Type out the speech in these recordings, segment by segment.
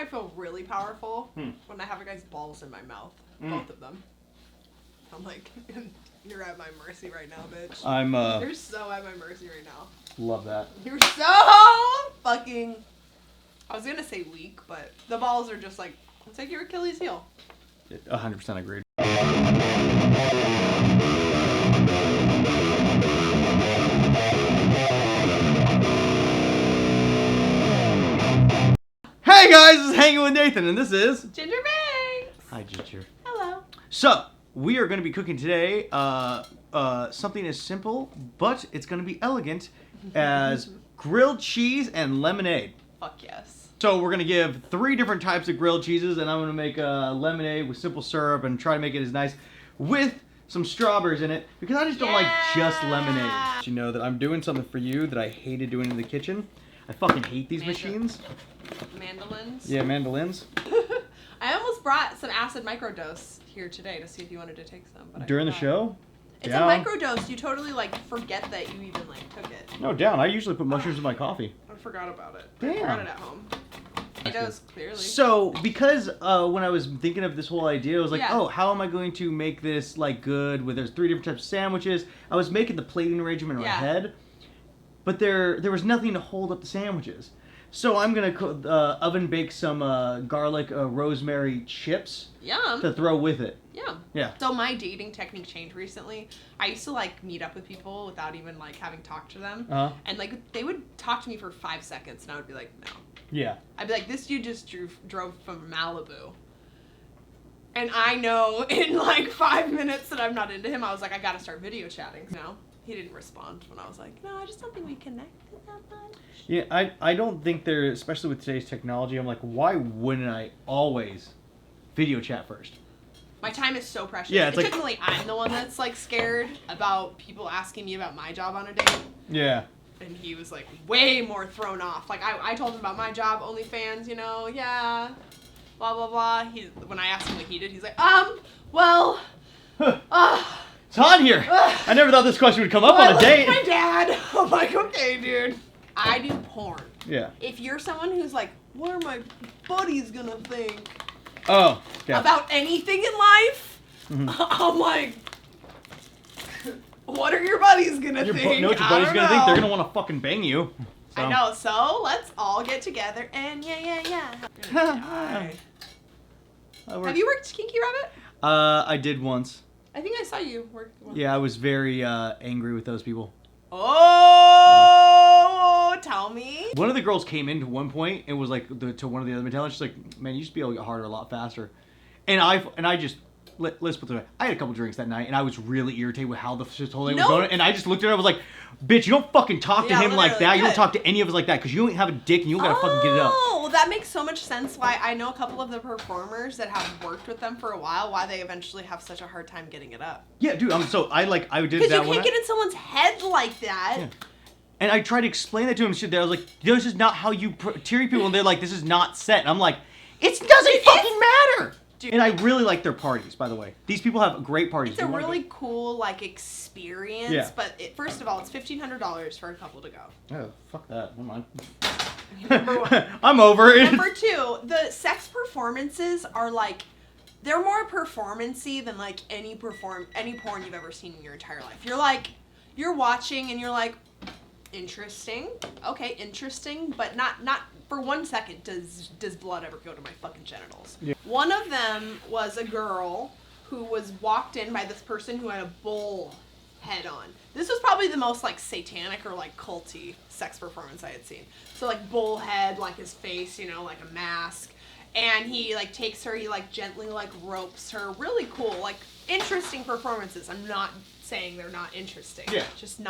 I feel really powerful? When I have a guy's balls in my mouth. Both of them. I'm like, you're at my mercy right now, bitch. You're so at my mercy right now. Love that. You're so fucking... I was gonna say weak, but the balls are just like, it's like your Achilles heel. 100% agreed. Hey guys, this is Hanging with Nathan, and this is... Ginger Banks! Hi, Ginger. Hello. So, we are going to be cooking today something as simple, but it's going to be elegant, as grilled cheese and lemonade. Fuck yes. So we're going to give 3 different types of grilled cheeses, and I'm going to make lemonade with simple syrup and try to make it as nice with some strawberries in it, because I just don't like just lemonade. You know that I'm doing something for you that I hated doing in the kitchen. I fucking hate these machines. Mandolins? Yeah, mandolins. I almost brought some acid microdose here today to see if you wanted to take some. But During the show? It's a microdose. You totally like forget that you even like took it. No, down. I usually put mushrooms in my coffee. I forgot about it. Damn. I forgot it at home. It does, clearly. So, because when I was thinking of this whole idea, I was like, oh, how am I going to make this like good? There's 3 different types of sandwiches. I was making the plating arrangement in my head, but there was nothing to hold up the sandwiches. So I'm gonna oven bake some garlic rosemary chips. Yum. To throw with it. Yum. Yeah. So my dating technique changed recently. I used to like meet up with people without even like having talked to them, and like they would talk to me for 5 seconds, and I would be like, no. Yeah. I'd be like, this dude just drove from Malibu. And I know in like 5 minutes that I'm not into him. I was like, I gotta start video chatting. No, he didn't respond when I was like, no, I just don't think we connected that much. Yeah, I don't think there, especially with today's technology, I'm like, why wouldn't I always video chat first? My time is so precious. Yeah, it's like... Typically, I'm the one that's like scared about people asking me about my job on a date. Yeah. And he was like way more thrown off. Like I told him about my job, OnlyFans, you know, yeah, blah blah blah. When I asked him what he did, he's like, well, it's on here. I never thought this question would come up on a date. My dad. I'm like, okay, dude. I do porn. Yeah. If you're someone who's like, what are my buddies gonna think? Oh. Okay. About anything in life, I'm like, what are your buddies gonna think? You know what your buddies gonna think? They're gonna want to fucking bang you. So. I know. So let's all get together and yeah. Have you worked Kinky Rabbit? I did once. I think I saw you work. Yeah, I was very angry with those people. Oh, tell me. One of the girls came in to one point and was like to one of the other battalions. She's like, "Man, you used to be able to get harder a lot faster." And I just let's put it away. I had a couple drinks that night, and I was really irritated with how the whole thing was going. And I just looked at her. I was like, "Bitch, you don't fucking talk to him like that. You don't talk to any of us like that because you don't have a dick and you don't gotta fucking get it up." Oh, well, that makes so much sense. Why I know a couple of the performers that have worked with them for a while. Why they eventually have such a hard time getting it up. Yeah, dude. I did that. Because you can't get in someone's head like that. Yeah. And I tried to explain that to him. I was like, "This is not how you treat people." And they're like, "This is not set." And I'm like, "It doesn't fucking matter." Dude. And I really like their parties, by the way. These people have great parties. It's a really cool, like, experience. Yeah. But first of all, it's $1,500 for a couple to go. Oh, fuck that. Never mind. Number 1. I'm over it. Number 2, the sex performances are like, they're more performance-y than like any porn you've ever seen in your entire life. You're watching and you're like, interesting. Okay, interesting, but not for 1 second does blood ever go to my fucking genitals. Yeah. One of them was a girl who was walked in by this person who had a bull head on. This was probably the most like satanic or like culty sex performance I had seen. So like bull head, like his face, you know, like a mask. And he like takes her, he like gently like ropes her. Really cool, like interesting performances. I'm not saying they're not interesting. Yeah. Just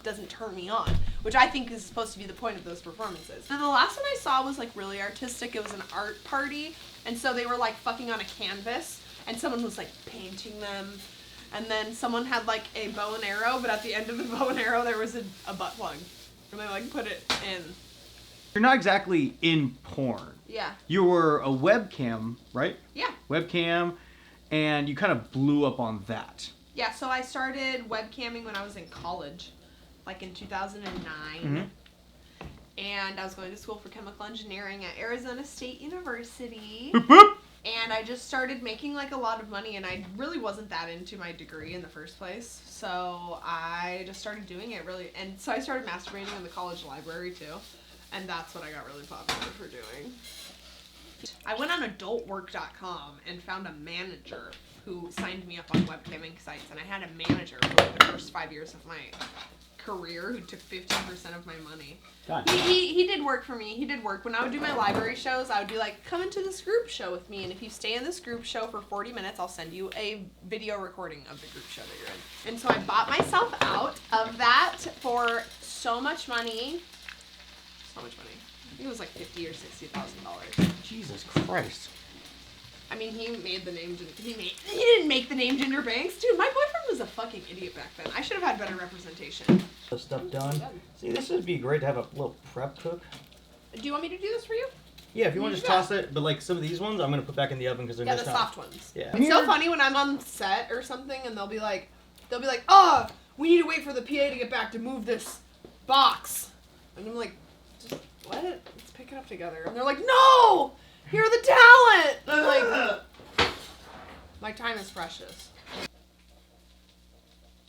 doesn't turn me on, which I think is supposed to be the point of those performances. And the last one I saw was like really artistic. It was an art party, and so they were like fucking on a canvas, and someone was like painting them, and then someone had like a bow and arrow, but at the end of the bow and arrow there was a butt plug, and they like put it in. You're not exactly in porn. Yeah. You were a webcam, right? Yeah. Webcam, and you kind of blew up on that. Yeah, so I started webcamming when I was in college. Like in 2009. and I was going to school for chemical engineering at Arizona State University. Boop, boop. And I just started making like a lot of money, and I really wasn't that into my degree in the first place. So I just started doing it really, and so I started masturbating in the college library too, and that's what I got really popular for doing. I went on adultwork.com and found a manager who signed me up on webcamming sites, and I had a manager for like the first 5 years of my career who took 15% of my money. God. He did work for me. He did work. When I would do my library shows, I would be like, come into this group show with me, and if you stay in this group show for 40 minutes, I'll send you a video recording of the group show that you're in. And so I bought myself out of that for so much money. So much money. I think it was like $50,000 or $60,000. Jesus Christ. I mean, he made the name. He didn't make the name Ginger Banks, dude. My boyfriend was a fucking idiot back then. I should have had better representation. The stuff done. See, this would be great to have a little prep cook. Do you want me to do this for you? Yeah, if you want to just toss it, but like some of these ones, I'm gonna put back in the oven because they're the soft ones. Yeah. It's so funny when I'm on set or something, and they'll be like, oh, we need to wait for the PA to get back to move this box, and I'm like, just what? Let's pick it up together. And they're like, no. You're the talent! And I'm like, my time is precious.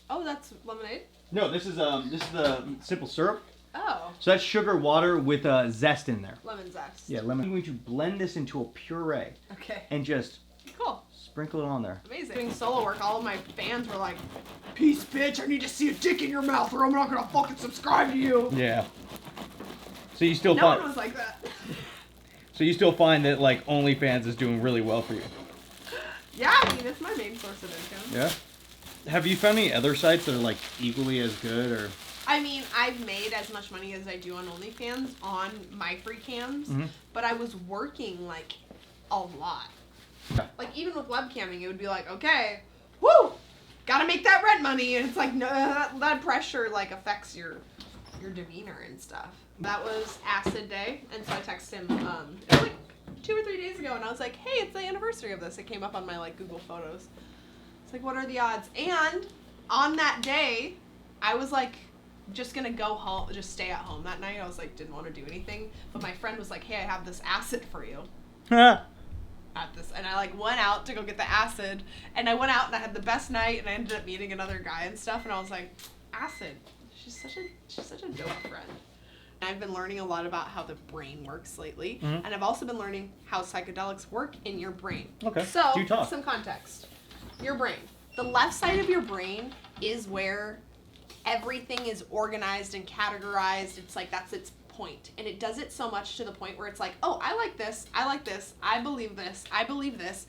Oh, that's lemonade? No, this is the simple syrup. Oh. So that's sugar water with zest in there. Lemon zest. Yeah, lemon. I'm going to blend this into a puree. Okay. And just cool. Sprinkle it on there. Amazing. Doing solo work, all of my fans were like, peace, bitch, I need to see a dick in your mouth or I'm not gonna fucking subscribe to you. Yeah. So you still No find... one was like that. So you still find that, like, OnlyFans is doing really well for you? Yeah, I mean, it's my main source of income. Yeah? Have you found any other sites that are, like, equally as good, or...? I mean, I've made as much money as I do on OnlyFans on my free cams, but I was working, like, a lot. Yeah. Like, even with webcamming, it would be like, okay, woo, gotta make that rent money, and it's like, no, that pressure, like, affects your demeanor and stuff. That was acid day, and so I texted him, it was like 2 or 3 days ago, and I was like, hey, it's the anniversary of this. It came up on my, like, Google Photos. It's like, what are the odds? And on that day, I was like, just gonna go home, just stay at home that night. I was like, didn't want to do anything, but my friend was like, hey, I have this acid for you. At this, and I like went out to go get the acid, and I went out and I had the best night, and I ended up meeting another guy and stuff, and I was like, acid, she's such a dope friend. And I've been learning a lot about how the brain works lately, and I've also been learning how psychedelics work in your brain. Okay. So Do talk. Some context. Your brain, the left side of your brain is where everything is organized and categorized. It's like that's its point, and it does it so much to the point where it's like, oh, I like this, I believe this, I believe this.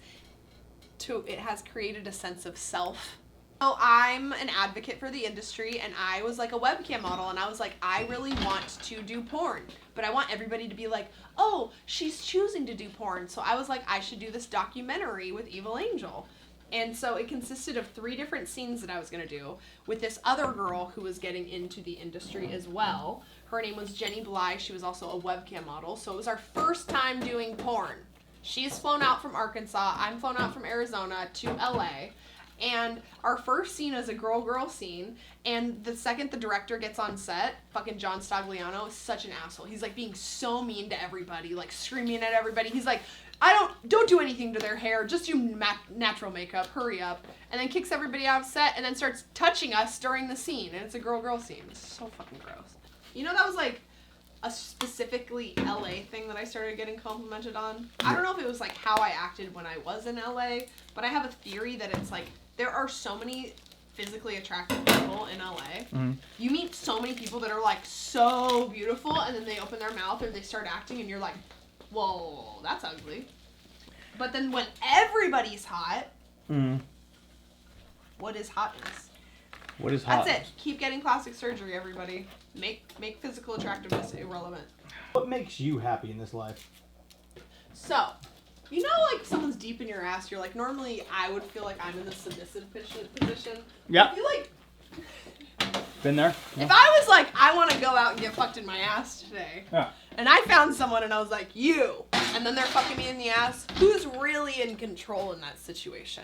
It has created a sense of self. So I'm an advocate for the industry, and I was like a webcam model, and I was like, I really want to do porn, but I want everybody to be like, oh, she's choosing to do porn. So I was like, I should do this documentary with Evil Angel. And so it consisted of 3 different scenes that I was going to do with this other girl who was getting into the industry as well. Her name was Jenny Bly. She was also a webcam model. So it was our first time doing porn. She's flown out from Arkansas. I'm flown out from Arizona to LA. And our first scene is a girl-girl scene. And the second the director gets on set, fucking John Stagliano is such an asshole. He's like being so mean to everybody, like screaming at everybody. He's like, don't do anything to their hair, just do natural makeup, hurry up. And then kicks everybody out of set and then starts touching us during the scene. And it's a girl-girl scene. It's so fucking gross. You know, that was like a specifically LA thing that I started getting complimented on. I don't know if it was like how I acted when I was in LA, but I have a theory that it's like there are so many physically attractive people in LA. You meet so many people that are like so beautiful, and then they open their mouth or they start acting and you're like, whoa, that's ugly. But then when everybody's hot, what is hotness? What is hot? That's it. Keep getting plastic surgery, everybody. Make physical attractiveness irrelevant. What makes you happy in this life? So, you know, like someone's deep in your ass, you're like, normally I would feel like I'm in the submissive position. Yeah. I feel like Been there? if I was like, I want to go out and get fucked in my ass today, and I found someone and I was like, you, and then they're fucking me in the ass, who's really in control in that situation?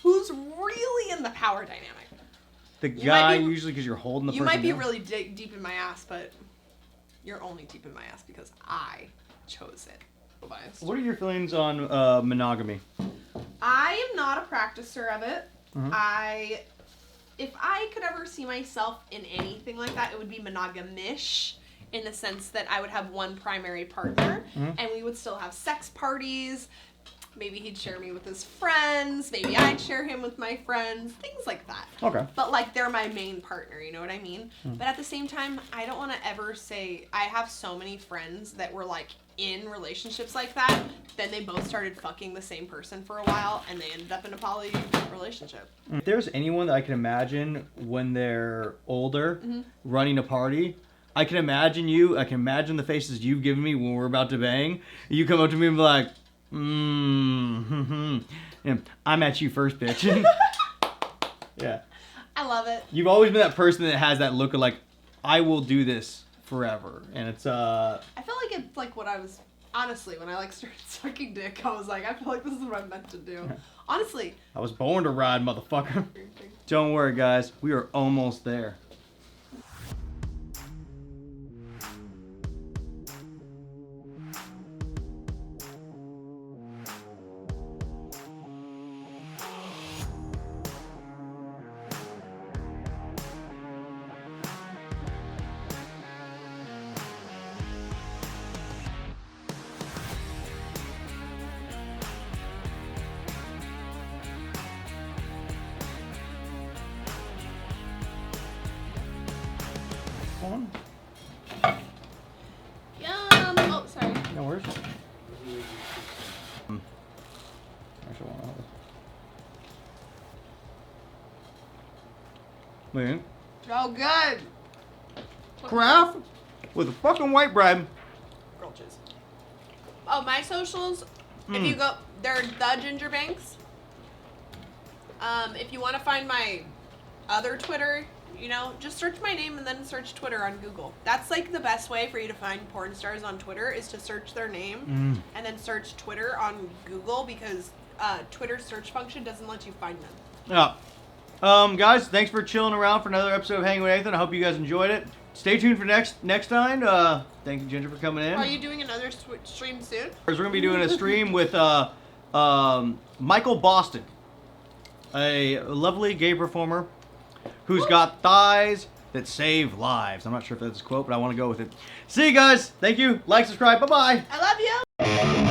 Who's really in the power dynamic? The guy, usually because you're holding the person You might be down. really deep in my ass, but you're only deep in my ass because I chose it. Biased. What are your feelings on monogamy? I am not a practicer of it. Mm-hmm. If I could ever see myself in anything like that, it would be monogamish, in the sense that I would have one primary partner, and we would still have sex parties. Maybe he'd share me with his friends. Maybe I'd share him with my friends. Things like that. Okay. But, like, they're my main partner, you know what I mean? But at the same time, I don't want to ever say... I have so many friends that were, like, in relationships like that. Then they both started fucking the same person for a while, and they ended up in a poly relationship. If there's anyone that I can imagine when they're older running a party... I can imagine you. I can imagine the faces you've given me when we're about to bang. You come up to me and be like, I'm at you first, bitch. Yeah. I love it. You've always been that person that has that look of like, I will do this forever. And it's, I feel like it's like what I was, honestly, when I like started sucking dick, I was like, I feel like this is what I'm meant to do. Honestly. I was born to ride, motherfucker. Don't worry, guys. We are almost there. On. Yum. Oh, sorry. No worries. Actually, man. Oh, good. Kraft with a fucking white bread. Girl cheese. Oh, my socials, if you go, they're the Ginger Banks. If you want to find my other Twitter, you know, just search my name and then search Twitter on Google. That's like the best way for you to find porn stars on Twitter, is to search their name and then search Twitter on Google, because Twitter's search function doesn't let you find them. Yeah. Guys, thanks for chilling around for another episode of Hanging with Nathan. I hope you guys enjoyed it. Stay tuned for next time. Thank you, Ginger, for coming in. Are you doing another stream soon? We're going to be doing a stream with Michael Boston, a lovely gay performer who's got thighs that save lives. I'm not sure if that's a quote, but I want to go with it. See you guys. Thank you. Like, subscribe. Bye-bye. I love you.